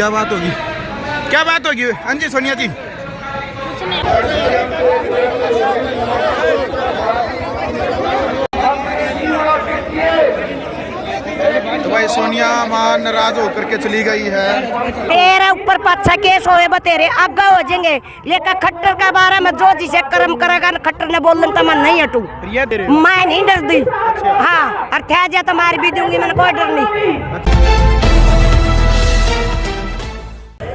क्या बात होगी, क्या बात होगी? हाँ जी सोनिया जी। तो भाई सोनिया मां नाराज होकर के चली गई है। तेरे ऊपर पाछा केस होए बतेरे आगा हो जाएंगे, लेकिन खट्टर का बारे में जो जिसे कर्म करेगा न खट्टर ने बोल तो मैं नहीं हटू, मैं नहीं डरती। हाँ और थे जा तो मार भी दूंगी, मैंने कोई डर नहीं।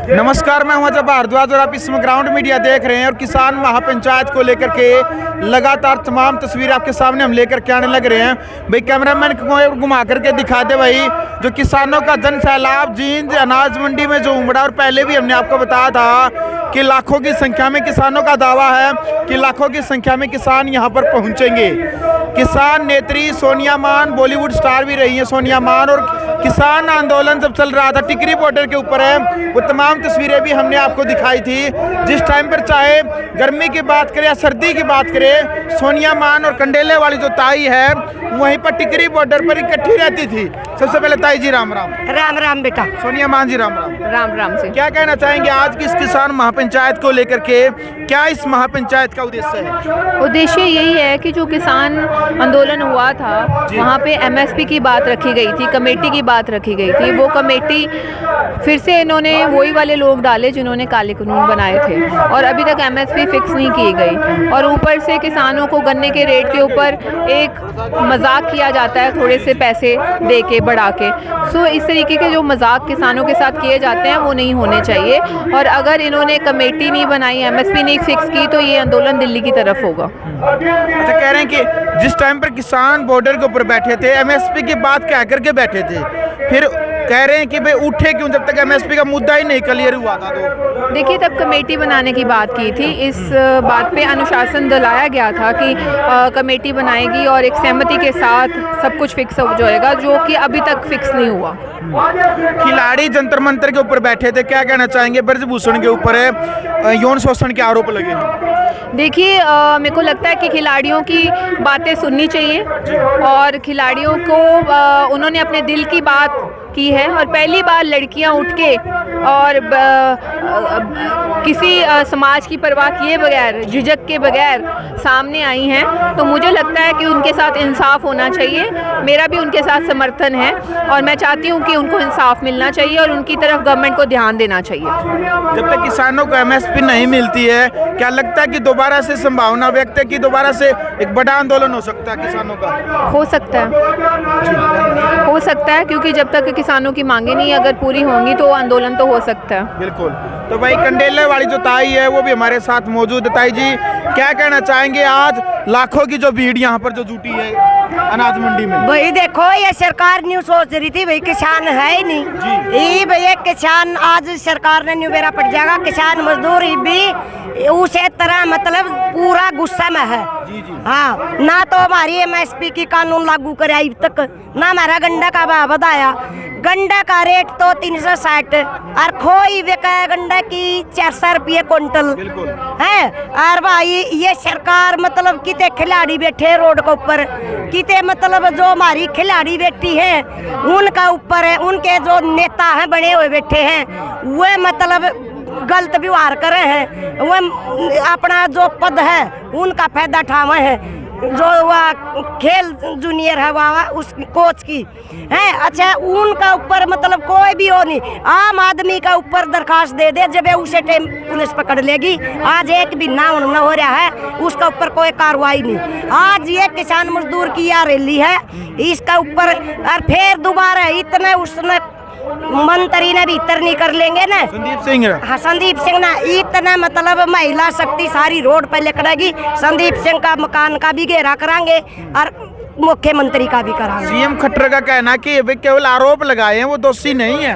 नमस्कार, मैं हूं अजय भारद्वाज और आप इसमें ग्राउंड मीडिया देख रहे हैं। और किसान महापंचायत को लेकर के लगातार तमाम तस्वीरें आपके सामने हम लेकर के आने लग रहे हैं। भाई कैमरामैन को घुमा करके दिखा दे भाई, जो किसानों का जन सैलाब जींद अनाज मंडी में जो उमड़ा। और पहले भी हमने आपको बताया था कि लाखों की संख्या में किसानों का दावा है कि लाखों की संख्या में किसान यहाँ पर पहुँचेंगे। किसान नेत्री सोनिया मान, बॉलीवुड स्टार भी रही है सोनिया मान, और किसान आंदोलन जब चल रहा था टिकरी बॉर्डर के ऊपर है, वो तमाम तस्वीरें भी हमने आपको दिखाई थी। जिस टाइम पर चाहे गर्मी की बात करें या सर्दी की बात करें, सोनिया मान और कंडेले वाली जो ताई है वहीं पर टिकरी बॉर्डर पर इकट्ठी रहती थी। सबसे पहले ताई जी राम राम। राम राम बेटा। सोनिया मान जी राम राम। राम राम से क्या कहना चाहेंगे आज की इस किसान महापंचायत को लेकर के? क्या इस महापंचायत का उद्देश्य है? उद्देश्य यही है कि जो किसान आंदोलन हुआ था वहाँ पे एमएसपी की बात रखी गई थी, कमेटी की बात रखी गई थी। वो कमेटी फिर से इन्होंने वही वाले लोग डाले जिन्होंने काले कानून बनाए थे, और अभी तक एमएसपी फिक्स नहीं की गई। और ऊपर से किसानों को गन्ने के रेट के ऊपर एक मजाक किया जाता है, थोड़े से पैसे दे के बढ़ा के। सो इस तरीके के जो मजाक किसानों के साथ किए जाते हैं वो नहीं होने चाहिए। और अगर इन्होंने कमेटी नहीं बनाई, एमएसपी नहीं फिक्स की, तो ये आंदोलन दिल्ली की तरफ होगा। अच्छा, कह रहे हैं कि जिस टाइम पर किसान बॉर्डर के ऊपर बैठे थे एमएसपी की बात कह करके बैठे थे, फिर कह रहे हैं कि भाई उठे क्यों जब तक एमएसपी का मुद्दा ही नहीं क्लियर हुआ था? तो देखिए, तब कमेटी बनाने की बात की थी। इस बात पे अनुशासन दिलाया गया था कि कमेटी बनाएगी और एक सहमति के साथ सब कुछ फिक्स हो जाएगा, जो कि अभी तक फिक्स नहीं हुआ। खिलाड़ी जंतर मंतर के ऊपर बैठे थे, क्या कहना चाहेंगे? ब्रजभूषण के ऊपर यौन शोषण के आरोप लगे हैं। देखिए, मेरे को लगता है कि खिलाड़ियों की बातें सुननी चाहिए, और खिलाड़ियों को उन्होंने अपने दिल की बात की है। और पहली बार लड़कियां उठ के और किसी समाज की परवाह किए बगैर, झिझक के बगैर सामने आई हैं, तो मुझे लगता है कि उनके साथ इंसाफ होना चाहिए। मेरा भी उनके साथ समर्थन है, और मैं चाहती हूँ कि उनको इंसाफ मिलना चाहिए और उनकी तरफ गवर्नमेंट को ध्यान देना चाहिए। जब तक किसानों को एमएसपी नहीं मिलती है, क्या लगता है कि दोबारा से संभावना व्यक्त है कि दोबारा से एक बड़ा आंदोलन हो सकता है किसानों का? हो सकता है, हो सकता है, क्योंकि जब तक किसानों की मांगे नहीं अगर पूरी होंगी तो आंदोलन तो हो सकता है। बिल्कुल। तो भाई कंडेले वाली जो ताई है वो भी हमारे साथ मौजूद है। ताई जी, क्या कहना चाहेंगे? आज लाखों की जो भीड़ यहाँ पर जो जुटी है अनाज मंडी में। भाई देखो, ये सरकार न्यू सोच रही थी भाई किसान है ही नहीं ये भैया, किसान आज सरकार ने न्यू बेरा पड़ जाएगा। किसान मजदूर भी उसे तरह मतलब पूरा गुस्सा में है। हाँ, ना तो हमारी एमएसपी की कानून लागू करे अब तक, ना हमारा गंडा का भाव बढ़ाया। गंडा का रेट तो 360 और खोई बिका गंडा की 400 रुपये क्विंटल है। और भाई ये सरकार मतलब कितने खिलाड़ी बैठे रोड के ऊपर, कितने मतलब जो हमारी खिलाड़ी बैठी है उनका ऊपर है, उनके जो नेता हैं बने हुए बैठे हैं वे मतलब गलत व्यवहार करे हैं, वो अपना जो पद है उनका फायदा उठावे हैं। जो वह खेल जूनियर है वहाँ उस कोच की है, अच्छा उनका ऊपर मतलब कोई भी हो नहीं, आम आदमी का ऊपर दरखास्त दे दे, जब उसे टाइम पुलिस पकड़ लेगी। आज एक भी ना हो रहा है, उसका ऊपर कोई कार्रवाई नहीं। आज ये किसान मजदूर की यह रैली है, इसका ऊपर और फिर दोबारा इतने उसने मंत्री ने भीतर नहीं कर लेंगे ना, संदीप सिंह। हाँ, संदीप सिंह ना इतना मतलब महिला शक्ति सारी रोड पे लेकड़ेगी। संदीप सिंह का मकान का भी घेरा करांगे और मुख्यमंत्री का भी करांगे। सीएम खट्टर का कहना कि वे केवल आरोप लगाए हैं, वो दोषी नहीं है।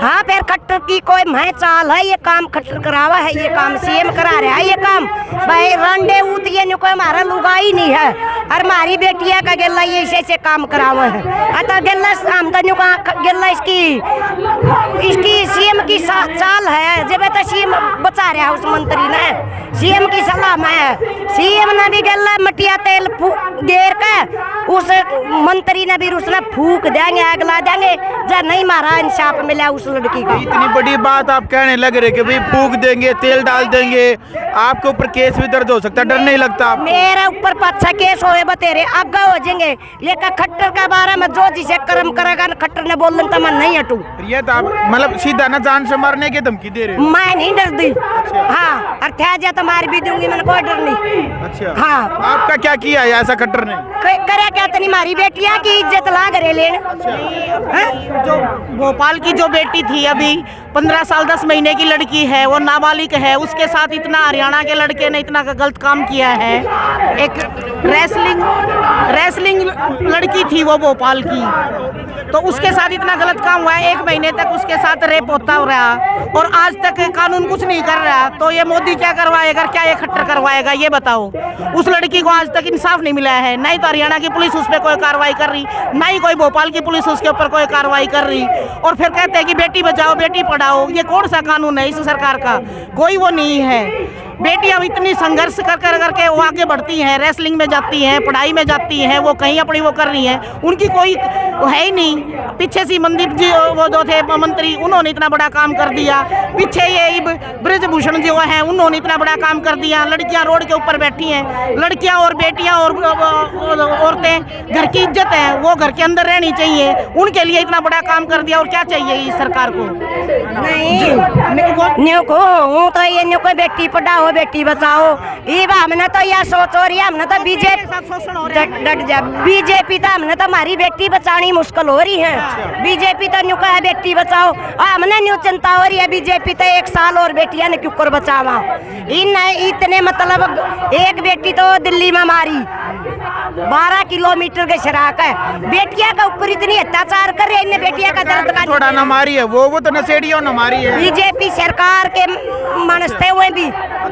हाँ, फिर खट्टर की कोई मैं चाल है? ये काम खट्टर करावा है, ये काम सीएम करा रहा है। ये काम भाई रंडे उतिये नु कोई हमारा लुगाई नहीं है, और हमारी बेटिया का गेला ये ऐसे काम करावा है। अतः गेला आमदनी का गेला इसकी सीएम की चाल है जब तो सीएम बचा रहा है उस मंत्री ने, सीएम की सलाह में है। सीएम ने भी गला मटिया तेल गेर के उस मंत्री ने भी उसने फूक देंगे, आग ला देंगे जब नहीं मारा इंसाफ मिला उस लड़की को। इतनी बड़ी बात आप कहने लग रहे कि भाई फूक देंगे, तेल डाल देंगे, आपके ऊपर केस भी दर्ज हो सकता है, डर नहीं लगता आपको? मेरे ऊपर 5-6 केस होए बतेरे आगे हो जाएंगे, लेकिन खट्टर के बारे में जो जिसे कर्म करेगा खट्टर ने बोल तो मैं नहीं हटू। ये तो आप मतलब सीधा ना जान से मारने की धमकी दे रहे हो? मैं नहीं डरती। हाँ, और थे जा तो मार भी दूंगी, मैंने कोई डर नहीं। अच्छा हाँ, आपका क्या किया है ऐसा खट्टर ने? करे क्या तनी मारी बेटिया की इज्जत लाग रहे लेन। जो भोपाल की जो बेटी थी अभी 15 साल 10 महीने की लड़की है, वो नाबालिग है, उसके साथ इतना हरियाणा के लड़के ने इतना गलत काम किया है। एक रेसलिंग लड़की थी वो भोपाल की, तो उसके साथ इतना गलत काम हुआ है। 1 महीने तक उसके साथ रेप होता रहा और आज तक कानून कुछ नहीं कर रहा। तो ये मोदी क्या करवाएगा, क्या ये खट्टर करवाएगा, ये बताओ। उस लड़की को आज तक इंसाफ नहीं मिला है, नहीं तो हरियाणा की पुलिस उस पर कोई कार्रवाई कर रही, ना ही कोई भोपाल की पुलिस उसके ऊपर कोई कार्रवाई कर रही। और फिर कहते हैं कि बेटी बचाओ बेटी पढ़ाओ, ये कौन सा कानून है इस सरकार का? कोई वो नहीं है। बेटियां इतनी संघर्ष कर करके वो आगे बढ़ती हैं, रेसलिंग में जाती हैं, पढ़ाई में जाती हैं, वो कहीं अपनी वो कर रही हैं, उनकी कोई है ही नहीं। पीछे से मनदीप जी वो जो थे मंत्री, उन्होंने इतना बड़ा काम कर दिया। पीछे ये ब्रजभूषण जो है उन्होंने इतना बड़ा काम कर दिया। लड़कियां रोड के ऊपर बैठी हैं, लड़कियां और बेटियां और औरतें घर की इज्जत है, वो घर के अंदर रहनी चाहिए, उनके लिए इतना बड़ा काम कर दिया। और क्या चाहिए इस सरकार को? नहीं को तो ये न्यू को बेटी पढ़ाओ बेटी बचाओ, ये हमने तो यह सोच हो रही है। हमने तो बीजेपी तो हमने तो हमारी बेटी बचानी मुश्किल हो रही है। बीजेपी तो न्यू कहा बेटी बचाओ, हमने न्यू चिंता हो रही है बीजेपी तो 1 साल और बेटियां ने क्यों कर बचावा। इन इतने मतलब एक बेटी तो दिल्ली में मारी 12 किलोमीटर के शराक है, बेटिया का ऊपर इतनी अत्याचार कर रहे हैं। बेटिया का दर्द का थोड़ा न मारी है वो तो नशेड़ियों न मारी है बीजेपी सरकार के मनसते हुए भी।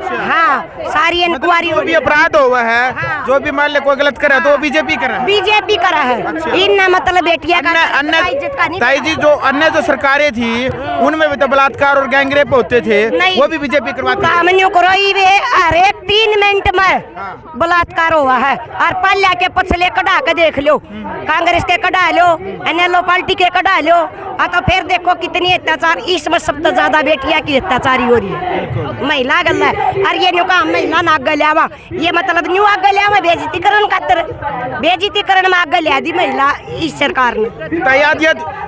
हाँ, सारी इंक्वायरी जो भी अपराध हुआ है, हाँ। जो भी मान ले कोई गलत करे तो बीजेपी करा है, बीजेपी करा है। अच्छा। इन मतलब बेटिया का अन्य ताई जी जो अन्य जो सरकारें थी उनमें भी तो बलात्कार और गैंगरेप होते थे, वो भी बीजेपी करवाती है। हर एक 3 मिनट में बलात्कार हुआ है। और पल्ला के पछले कढ़ा के देख लो, कांग्रेस के कढ़ा लो, एनएलओ पार्टी के कढ़ा लो, तो फिर देखो कितनी अत्याचार। इसमें सबसे ज्यादा बेटिया की अत्याचारी हो रही है, महिला गल है। और ये न्यू का महिला ना आगे लियावा, ये मतलब न्यू आगे लियावा बेइज्जतीकरण खातर, बेइज्जतीकरण में आगे लिया दी महिला इस सरकार ने।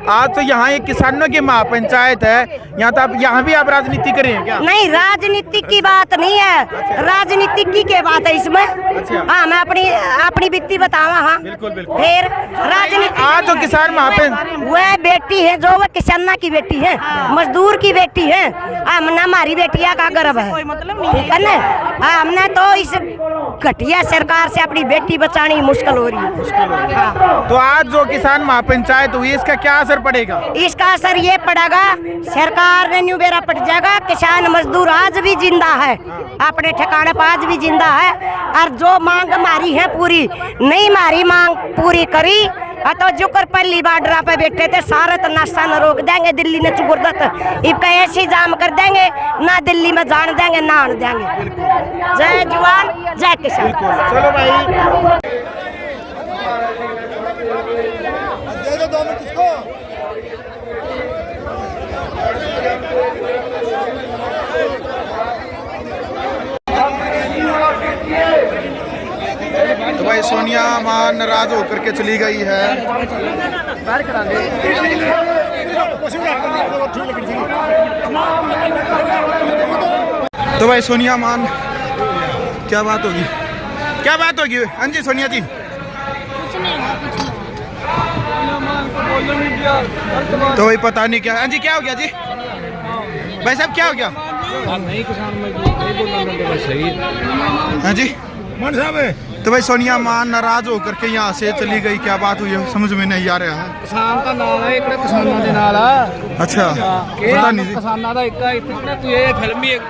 आज तो यहाँ एक किसानों की महापंचायत है, यहाँ तो यहाँ भी आप राजनीति कर रहे हैं क्या? नहीं, राजनीति की बात नहीं है, राजनीति की बात है इसमें। हाँ, मैं अपनी बीती बतावा। हाँ बिल्कुल। फिर राजनीति आज जो किसान महापंचायत वह बेटी है जो वह किसाना की बेटी है, मजदूर की बेटी है। हमने हमारी बेटिया का गर्व है, ठीक है ना। हमने तो इस घटिया सरकार से अपनी बेटी बचानी मुश्किल हो रही है। हाँ। तो आज जो किसान महापंचायत हुई इसका क्या असर पड़ेगा? इसका असर ये पड़ेगा, सरकार ने न्यू बेरा पट जाएगा। किसान मजदूर आज भी जिंदा है, अपने ठिकाने पर आज भी जिंदा है। और जो मांग हमारी है पूरी नहीं, हमारी मांग पूरी करी तो जो कर पहली बार पे बैठे थे सारे तो नाश्ता न रोक देंगे, दिल्ली ने चुगुर्दत इनका ऐसी जाम कर देंगे, ना दिल्ली में जान देंगे ना आने देंगे। जय जवान जय किसान। चलो भाई, तो भाई सोनिया मां नाराज होकर के चली गई है। तो भाई सोनिया मान क्या बात होगी, क्या बात होगी? हाँ जी सोनिया जी, तो भाई पता नहीं क्या। हाँ जी क्या हो गया जी? भाई साहब क्या हो गया? नहीं किसान में नहीं बोलना सही है। हाँ जी मान साहब। तो भाई सोनिया मान नाराज होकर के यहाँ से चली गई, क्या बात हुई है समझ में नहीं आ रहा है। किसान का नाल है, एक किसानों के नाल है। अच्छा, पता नहीं जी। किसानों का एक इतना तू ये फिल्म ही एक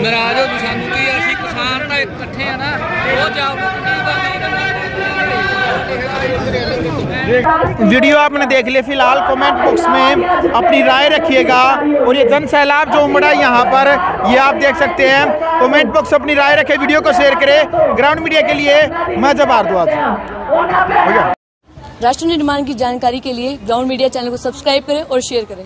नाराज हो किसान की, असि किसान का इकट्ठे है ना, वो जाओ वीडियो आपने देख लिया। फिलहाल कमेंट बॉक्स में अपनी राय रखिएगा। और ये जन सैलाब जो उमड़ा यहाँ पर, ये आप देख सकते हैं। कमेंट बॉक्स अपनी राय रखें, वीडियो को शेयर करें। ग्राउंड मीडिया के लिए मैं जब भारद्वाज। राष्ट्र निर्माण की जानकारी के लिए ग्राउंड मीडिया चैनल को सब्सक्राइब करें और शेयर करें।